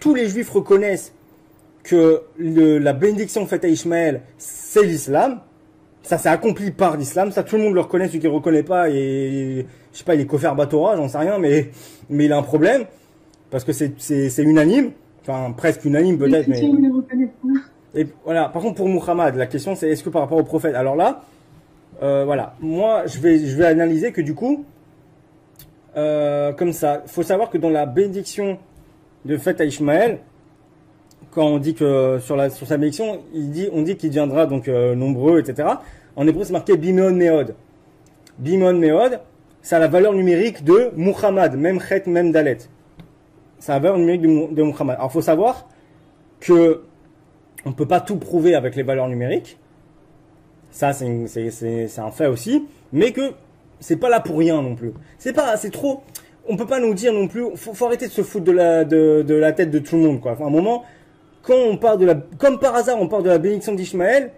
tous les juifs reconnaissent que la bénédiction faite à Ishmaël, c'est l'islam. Ça s'est accompli par l'islam. Ça, tout le monde le reconnaît. Celui qui le reconnaît pas, et je sais pas, il est Kofer Batora, j'en sais rien, mais il a un problème. Parce que c'est unanime. Enfin, presque unanime peut-être, mais... Et voilà. Par contre, pour Muhammad, la question c'est est-ce que par rapport au prophète? Alors là, voilà. Moi, je vais analyser que du coup, comme ça, faut savoir que dans la bénédiction de faite à Ishmaël, quand on dit que sur sa bénédiction, on dit qu'il deviendra donc nombreux, etc. En hébreu, c'est marqué Bimon Meod. Bimon Meod, ça a la valeur numérique de Muhammad, même Chet, même Dalet. Ça a la valeur numérique de Muhammad. Alors, faut savoir que on peut pas tout prouver avec les valeurs numériques. Ça, c'est un fait aussi. Mais que c'est pas là pour rien non plus. C'est trop. On peut pas nous dire non plus. Faut arrêter de se foutre de la tête de tout le monde, quoi. Enfin, à un moment, quand on parle comme par hasard, on parle de la bénédiction d'Ishmaël.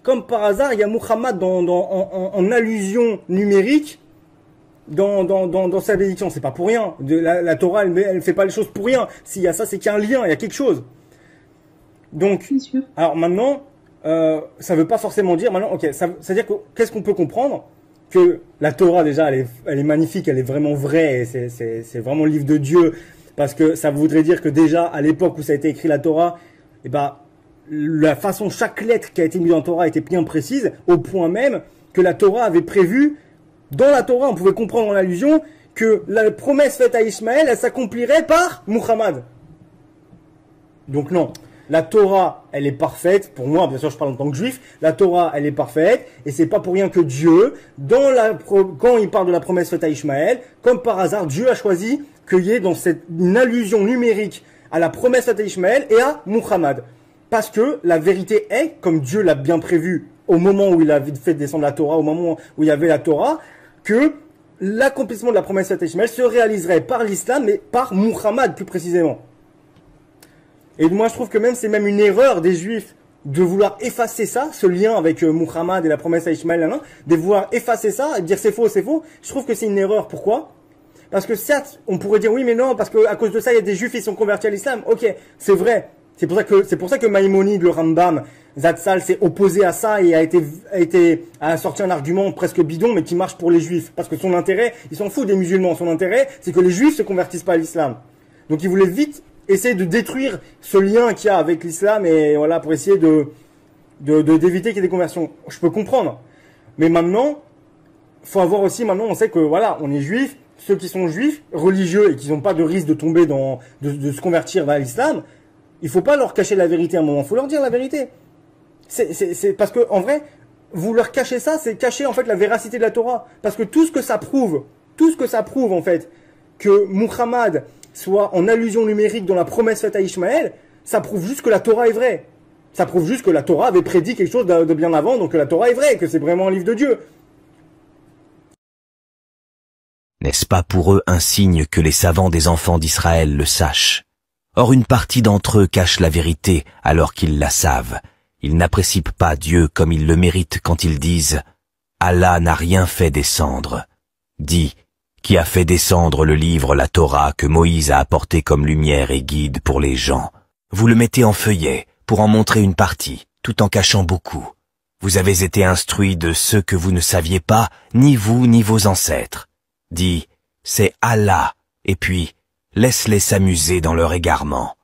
Comme par hasard, il y a Muhammad en allusion numérique dans sa bénédiction. C'est pas pour rien. La Torah, elle fait pas les choses pour rien. S'il y a ça, c'est qu'il y a un lien, il y a quelque chose. Donc, alors maintenant, ça veut pas forcément dire maintenant, ok, c'est-à-dire que qu'est-ce qu'on peut comprendre? Que la Torah déjà, elle est magnifique, elle est vraiment vraie, et c'est vraiment le livre de Dieu, parce que ça voudrait dire que déjà à l'époque où ça a été écrit la Torah, eh ben la façon, chaque lettre qui a été mise en Torah était bien précise, au point même que la Torah avait prévu, dans la Torah, on pouvait comprendre en allusion que la promesse faite à Ishmaël, elle s'accomplirait par Muhammad. Donc non. La Torah, elle est parfaite. Pour moi, bien sûr, je parle en tant que juif. La Torah, elle est parfaite. Et c'est pas pour rien que Dieu, quand il parle de la promesse faite à Ishmaël, comme par hasard, Dieu a choisi qu'il y ait dans une allusion numérique à la promesse faite à Ishmaël et à Muhammad. Parce que la vérité est, comme Dieu l'a bien prévu au moment où il a fait descendre la Torah, au moment où il y avait la Torah, que l'accomplissement de la promesse faite à Ishmaël se réaliserait par l'islam, mais par Muhammad plus précisément. Et moi, je trouve que c'est même une erreur des Juifs de vouloir effacer ça, ce lien avec Muhammad et la promesse à Ishmaël, de vouloir effacer ça et dire c'est faux, c'est faux. Je trouve que c'est une erreur. Pourquoi? Parce que certes, on pourrait dire oui, mais non, parce que à cause de ça, il y a des Juifs qui sont convertis à l'islam. Ok, c'est vrai. C'est pour ça que Maïmonide, le Rambam, Zatzal s'est opposé à ça et a sorti un argument presque bidon, mais qui marche pour les Juifs. Parce que son intérêt, il s'en fout des musulmans. Son intérêt, c'est que les Juifs se convertissent pas à l'islam. Donc il voulait vite essayer de détruire ce lien qu'il y a avec l'islam, et voilà, pour essayer d'éviter qu'il y ait des conversions. Je peux comprendre. Mais maintenant, faut avoir aussi, maintenant, on sait que voilà, on est juif, ceux qui sont juifs, religieux, et qui n'ont pas de risque de tomber de se convertir vers l'islam, il faut pas leur cacher la vérité à un moment, faut leur dire la vérité. C'est parce que, en vrai, vous leur cachez ça, c'est cacher, en fait, la véracité de la Torah. Parce que tout ce que ça prouve, en fait, que Muhammad soit en allusion numérique dans la promesse faite à Ishmaël, ça prouve juste que la Torah est vraie. Ça prouve juste que la Torah avait prédit quelque chose de bien avant, donc que la Torah est vraie, que c'est vraiment un livre de Dieu. N'est-ce pas pour eux un signe que les savants des enfants d'Israël le sachent? Or une partie d'entre eux cache la vérité alors qu'ils la savent. Ils n'apprécient pas Dieu comme ils le méritent quand ils disent « Allah n'a rien fait descendre ». Dis, qui a fait descendre le livre, la Torah, que Moïse a apporté comme lumière et guide pour les gens. Vous le mettez en feuillet pour en montrer une partie, tout en cachant beaucoup. Vous avez été instruits de ce que vous ne saviez pas, ni vous ni vos ancêtres. Dis, c'est Allah, et puis, laisse-les s'amuser dans leur égarement.